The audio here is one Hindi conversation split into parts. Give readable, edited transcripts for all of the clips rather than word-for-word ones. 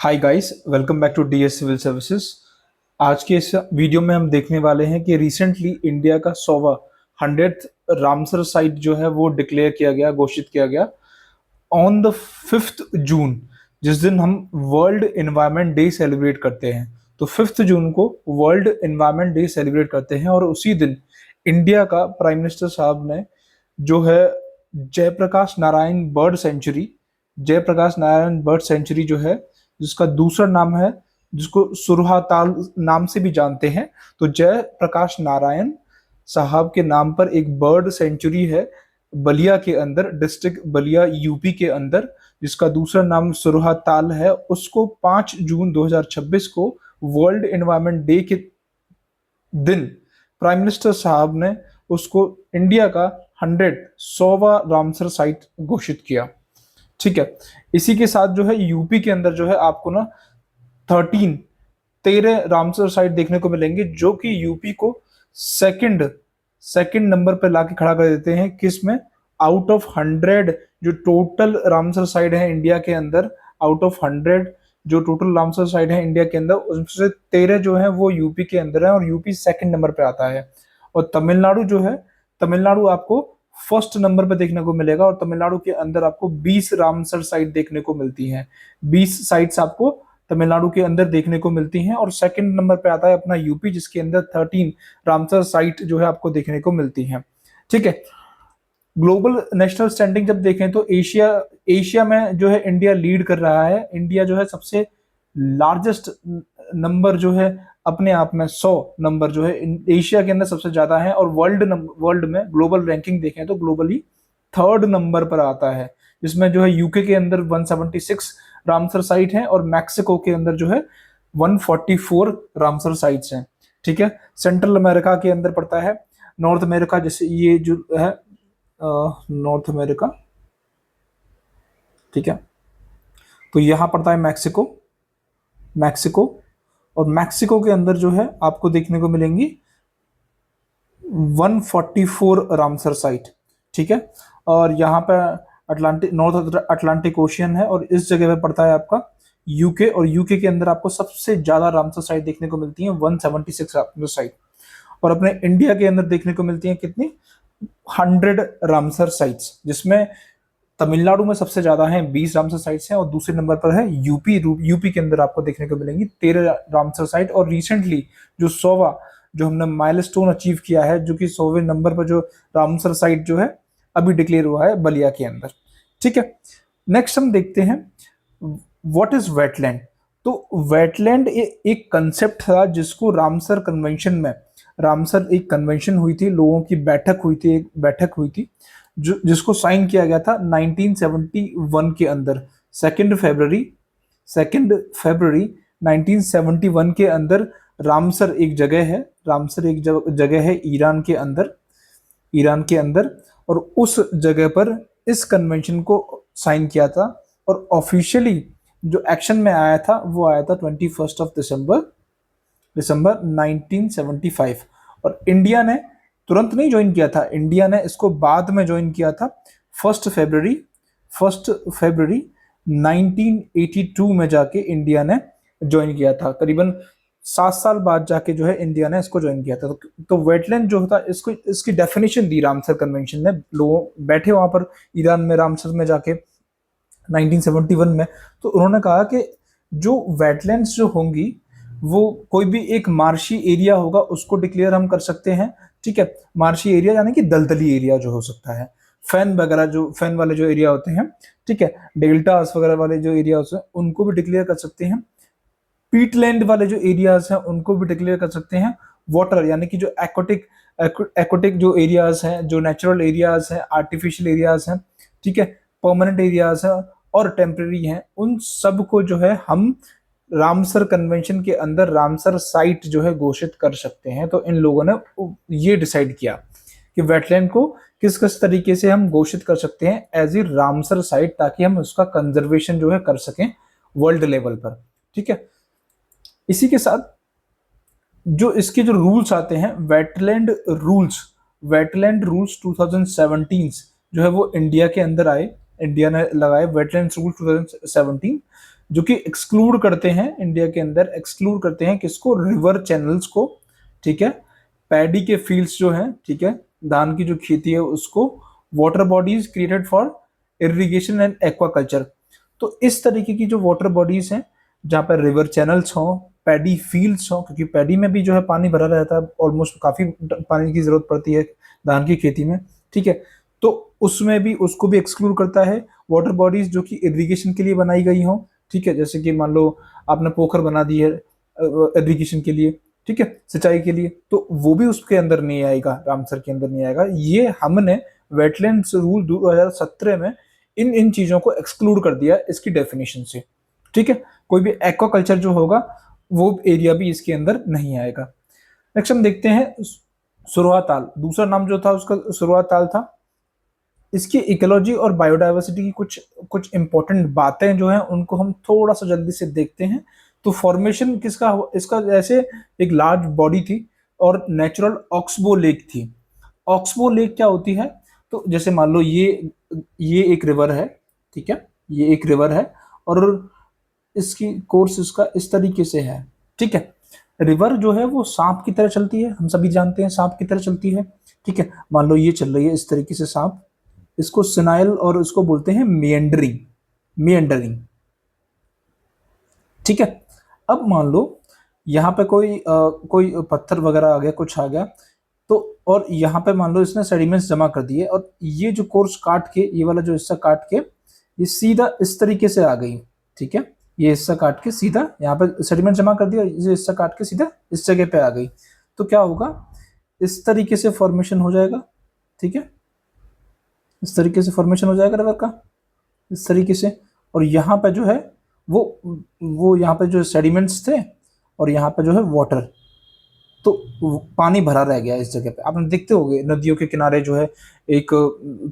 Hi guys, welcome back to DS civil services. आज के इस वीडियो में हम देखने वाले हैं कि रिसेंटली इंडिया का 100th रामसर साइट जो है वो डिक्लेयर किया गया, घोषित किया गया ऑन द 5 जून, जिस दिन हम वर्ल्ड एनवायरनमेंट डे सेलिब्रेट करते हैं। तो 5 जून को वर्ल्ड एनवायरनमेंट डे सेलिब्रेट करते हैं और उसी दिन इंडिया का प्राइम मिनिस्टर साहब ने जो है Jayaprakash Narayan bird sanctuary, Jayaprakash Narayan bird sanctuary जो है, जिसका दूसरा नाम है, जिसको सुरहाताल नाम से भी जानते हैं, तो जय प्रकाश नारायण साहब के नाम पर एक बर्ड सेंचुरी है बलिया के अंदर, डिस्ट्रिक्ट बलिया यूपी के अंदर, जिसका दूसरा नाम सुरहाताल है। उसको 5 जून 2026 को वर्ल्ड एनवायरनमेंट डे के दिन प्राइम मिनिस्टर साहब ने उसको इंडिया का 100वां रामसर साइट घोषित किया। ठीक है, इसी के साथ जो है यूपी के अंदर जो है आपको ना 13 रामसर साइट देखने को मिलेंगे, जो कि यूपी को सेकंड सेकंड नंबर पर लाके खड़ा कर देते हैं। किस में? आउट ऑफ 100 जो टोटल रामसर साइट है इंडिया के अंदर, आउट ऑफ 100 जो टोटल रामसर साइट है इंडिया के अंदर, उसमें से 13 जो है वो यूपी के अंदर है और यूपी सेकंड नंबर पे आता है। और तमिलनाडु जो है, तमिलनाडु आपको फर्स्ट नंबर पे देखने को मिलेगा और तमिलनाडु के अंदर आपको 20 रामसर साइट देखने को मिलती हैं। 20 साइट्स आपको तमिलनाडु के अंदर देखने को मिलती हैं और सेकंड नंबर पे आता है अपना यूपी, जिसके अंदर 13 रामसर साइट जो है आपको देखने को मिलती हैं। ठीक है, ग्लोबल नेशनल स्टैंडिंग जब देखें तो एशिया एशिया में जो है इंडिया लीड कर रहा है। इंडिया जो है सबसे लार्जेस्ट नंबर जो है अपने आप में 100 नंबर जो है एशिया के अंदर सबसे ज्यादा है और वर्ल्ड में ग्लोबल रैंकिंग देखें तो ग्लोबली थर्ड नंबर पर आता है, जिसमें जो है यूके के अंदर 176 रामसर साइट है और मैक्सिको के अंदर जो है 144 रामसर साइट्स हैं। ठीक है, सेंट्रल अमेरिका के अंदर पड़ता है, नॉर्थ अमेरिका जैसे ये जो है नॉर्थ अमेरिका, ठीक है, तो यहां पड़ता है मैक्सिको। मैक्सिको और मैक्सिको के अंदर जो है आपको देखने को मिलेंगी 144 रामसर साइट। ठीक है, और यहाँ पे अटलांटिक, नॉर्थ अटलांटिक ओशियन है और इस जगह पे पड़ता है आपका यूके, और यूके के अंदर आपको सबसे ज्यादा रामसर साइट देखने को मिलती है 176 रामसर साइट, और अपने इंडिया के अंदर देखने को मिलती है कितनी? 100 रामसर साइट्स, जिसमें तमिलनाडु में सबसे ज्यादा है 20 रामसर साइट्स हैं और दूसरे नंबर पर है यूपी। यूपी के अंदर आपको देखने को मिलेंगी 13 रामसर साइट। और रिसेंटली जो 100वां जो हमने माइलस्टोन अचीव किया है, जो कि 100वें नंबर पर जो रामसर साइट जो है अभी डिक्लेयर हुआ है बलिया के अंदर। ठीक है, नेक्स्ट हम देखते हैं व्हाट इज वेटलैंड। तो वेटलैंड एक कंसेप्ट था जिसको रामसर कन्वेंशन में, रामसर एक कन्वेंशन हुई थी, लोगों की बैठक हुई थी, एक बैठक हुई थी जो जिसको साइन किया गया था 1971 के अंदर, 2 फरवरी 1971 के अंदर। रामसर एक जगह है, रामसर एक जगह है ईरान के अंदर, ईरान के अंदर, और उस जगह पर इस कन्वेंशन को साइन किया था। और ऑफिशियली जो एक्शन में आया था वो आया था 21 दिसंबर 1975। और इंडिया ने तुरंत नहीं ज्वाइन किया था, इंडिया ने इसको बाद में ज्वाइन किया था 1 फरवरी 1982 में जाके इंडिया ने ज्वाइन किया था। करीबन 7 साल बाद जाके जो है इंडिया ने इसको ज्वाइन किया था। तो वेटलैंड जो होता है, इसको इसकी डेफिनेशन दी रामसर कन्वेंशन ने। लोग बैठे वहां पर ईरान में रामसर में जाके 1971 में, तो उन्होंने कहा कि जो वेटलैंड्स जो होंगी वो कोई भी एक मार्शी एरिया होगा उसको डिक्लेयर हम कर सकते हैं। ठीक है, मार्शी एरिया यानी कि दलदली एरिया जो हो सकता है, फैन वगैरह जो फैन वाले जो एरिया होते हैं, ठीक है, डेल्टास वगैरह वाले जो एरिया होते हैं उनको भी डिक्लेयर कर सकते हैं। पीटलैंड वाले जो एरियाज हैं उनको भी डिक्लेयर कर सकते हैं। वाटर यानी कि जो एक्वाटिक जो एरियाज हैं, जो नेचुरल एरियाज हैं, आर्टिफिशियल एरियाज हैं, ठीक है, परमानेंट एरियाज हैं और टेम्परेरी हैं, उन सब को जो है हम रामसर कन्वेंशन के अंदर रामसर साइट जो है घोषित कर सकते हैं। तो इन लोगों ने ये डिसाइड किया कि वेटलैंड को किस किस तरीके से हम घोषित कर सकते हैं एज ए रामसर साइट, ताकि हम उसका कंजर्वेशन जो है कर सकें वर्ल्ड लेवल पर। ठीक है, इसी के साथ जो इसके जो रूल्स आते हैं, वेटलैंड रूल्स 2017 जो है वो इंडिया के अंदर आए, इंडिया ने लगाए वेटलैंड रूल 2017, जो कि एक्सक्लूड करते हैं इंडिया के अंदर, एक्सक्लूड करते हैं किसको, रिवर चैनल्स को, ठीक है, पैडी के फील्ड्स जो हैं, ठीक है, धान की जो खेती है उसको, water bodies created for irrigation and aquaculture. तो इस तरीके की जो वाटर बॉडीज हैं जहाँ पर रिवर चैनल्स हों, पैडी फील्ड्स हों, क्योंकि पैडी में भी जो है पानी भरा रहता है, ऑलमोस्ट काफी पानी की जरूरत पड़ती है धान की खेती में, ठीक है, तो उसमें भी उसको भी एक्सक्लूड करता है। वाटर बॉडीज जो कि इरिगेशन के लिए बनाई गई हों, ठीक है, जैसे कि मान लो आपने पोखर बना दी है इरिगेशन के लिए, ठीक है, सिंचाई के लिए, तो वो भी उसके अंदर नहीं आएगा, रामसर के अंदर नहीं आएगा। ये हमने वेटलैंड्स रूल 2017 में इन इन चीजों को एक्सक्लूड कर दिया इसकी डेफिनेशन से, ठीक है। कोई भी एक्वाकल्चर जो होगा वो एरिया भी इसके अंदर नहीं आएगा। नेक्स्ट हम देखते हैं सुरवा ताल, दूसरा नाम जो था उसका सुरवा ताल था। इसकी इकोलॉजी और बायोडाइवर्सिटी की कुछ कुछ इंपॉर्टेंट बातें जो हैं उनको हम थोड़ा सा जल्दी से देखते हैं। तो फॉर्मेशन किसका, इसका जैसे एक लार्ज बॉडी थी और नेचुरल ऑक्सबो लेक थी। ऑक्सबो लेक क्या होती है, तो जैसे मान लो ये एक रिवर है, ठीक है, ये एक रिवर है और इसकी कोर्स इसका इस तरीके से है, ठीक है। रिवर जो है वो सांप की तरह चलती है, हम सभी जानते हैं सांप की तरह चलती है, ठीक है। मान लो ये चल रही है इस तरीके से सांप, इसको सिनाइल और इसको बोलते हैं मेंडरिंग, मेंडरिंग, ठीक है। अब मान लो यहाँ पे कोई पत्थर वगैरह आ गया, कुछ आ गया, तो और यहाँ पे मान लो इसने सेडिमेंट्स जमा कर दिए और ये जो कोर्स काट के, ये वाला जो हिस्सा काट के ये सीधा इस तरीके से आ गई, ठीक है, ये हिस्सा काट के सीधा यहाँ पे सेडिमेंट जमा कर दिया, ये हिस्सा काट के सीधा इस जगह पे आ गई, तो क्या होगा, इस तरीके से फॉर्मेशन हो जाएगा, ठीक है, इस तरीके से फॉर्मेशन हो जाएगा रिवर का, इस तरीके से। और यहाँ पे जो है वो यहाँ पे जो सेडिमेंट्स थे और यहाँ पे जो है वाटर, तो पानी भरा रह गया इस जगह पे। आपने देखते होंगे नदियों के किनारे जो है एक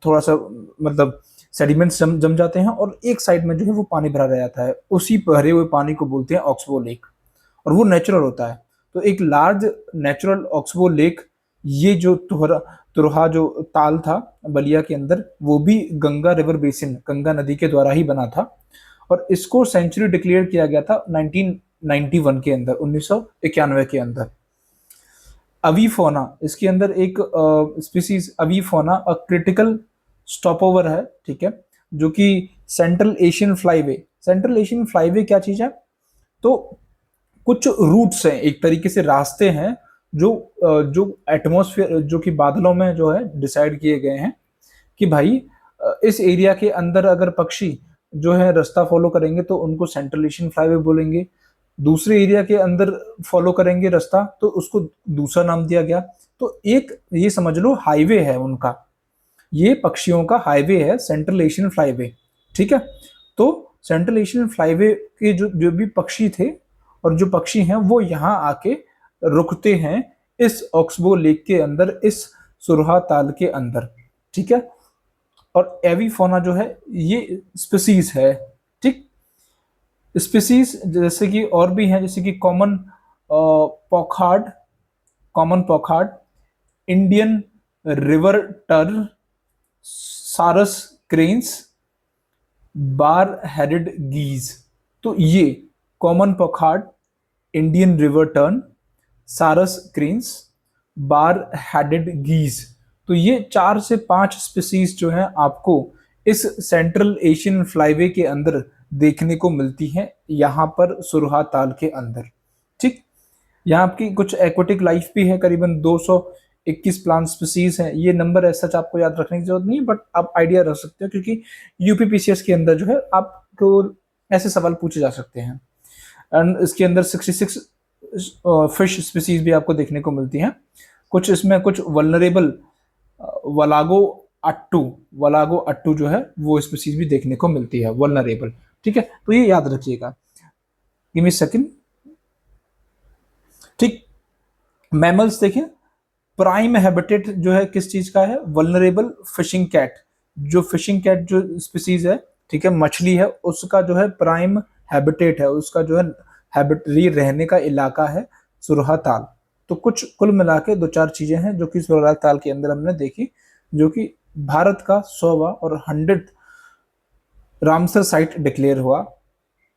थोड़ा सा मतलब सेडिमेंट्स जम जाते हैं और एक साइड में जो है वो पानी भरा रह जाता है, उसी भरे हुए पानी को बोलते हैं ऑक्सबो लेक, और वो नेचुरल होता है। तो एक लार्ज नेचुरल ऑक्सबो लेक, ये जो तुरहा जो ताल था बलिया के अंदर, वो भी गंगा रिवर बेसिन, गंगा नदी के द्वारा ही बना था और इसको सेंचुरी डिक्लेयर किया गया था 1991 के अंदर, 1991 के अंदर। अवीफोना, इसके अंदर एक स्पीसीज अवीफोना अ क्रिटिकल स्टॉपओवर है, ठीक है, जो कि central Asian flyway. Central Asian flyway क्या चीज है, तो कुछ रूट्स हैं, एक तरीके से रास्ते हैं जो एटमॉस्फेयर जो कि बादलों में जो है डिसाइड किए गए हैं कि भाई इस एरिया के अंदर अगर पक्षी जो है रास्ता फॉलो करेंगे तो उनको सेंट्रल एशियन फ्लाईवे बोलेंगे, दूसरे एरिया के अंदर फॉलो करेंगे रास्ता तो उसको दूसरा नाम दिया गया। तो एक ये समझ लो हाईवे है उनका, ये पक्षियों का हाईवे है सेंट्रल एशियन फ्लाईवे, ठीक है। तो सेंट्रल एशियन फ्लाईवे के जो भी पक्षी थे और जो पक्षी हैं वो यहाँ आके रुकते हैं इस ऑक्सबो लेक के अंदर, इस सुरहा ताल के अंदर, ठीक है। और एवीफोना जो है ये स्पीसीज है, ठीक। स्पीसीज जैसे कि और भी हैं, जैसे कि पॉखार्ड, कॉमन पॉखार्ड, इंडियन रिवर टर्न, सारस क्रेन्स, बार हेडेड गीज। तो ये कॉमन पॉखार्ड, इंडियन रिवर टर्न, सारस क्रेन्स, बार हेडेड गीज, तो ये 4 से 5 स्पीसीज जो हैं आपको इस सेंट्रल एशियन फ्लाईवे के अंदर देखने को मिलती हैं, यहाँ पर सुरहा ताल के अंदर, ठीक। यहाँ आपकी कुछ एक्वेटिक लाइफ भी है, करीबन 221 प्लांट स्पीसीज हैं। ये नंबर ऐसा आपको याद रखने की जरूरत नहीं है, बट आप आइडिया रख सकते हो क्योंकि यूपीपीसीएस के अंदर जो है आपको ऐसे सवाल पूछे जा सकते हैं। एंड इसके अंदर 66 फिश स्पीसीज भी आपको देखने को मिलती हैं। कुछ इसमें कुछ वल्नरेबल वलागो अट्टू जो है वो स्पीसीज भी देखने को मिलती है, वल्नरेबल, ठीक है। तो ये याद रखिएगा, गिव मी सेकंड, ठीक। मैमल्स देखें, प्राइम हैबिटेट जो है किस चीज का है, वल्नरेबल फिशिंग कैट, जो फिशिंग कैट जो स्पीसीज है, ठीक है, मछली है, उसका जो है प्राइम हैबिटेट है, उसका जो है हैबिटरी रहने का इलाका है सुरहा ताल। तो कुछ कुल मिला के 2-4 चीजें हैं जो कि सुरहा ताल के अंदर हमने देखी, जो कि भारत का 100वां और 100th रामसर साइट डिक्लेयर हुआ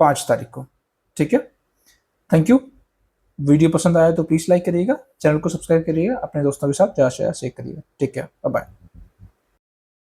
5 तारीख को। ठीक है, थैंक यू। वीडियो पसंद आया तो प्लीज लाइक करिएगा, चैनल को सब्सक्राइब करिएगा, अपने दोस्तों के साथ ज़्यादा से ज़्यादा शेयर करिएगा। ठीक है, बाय बाय।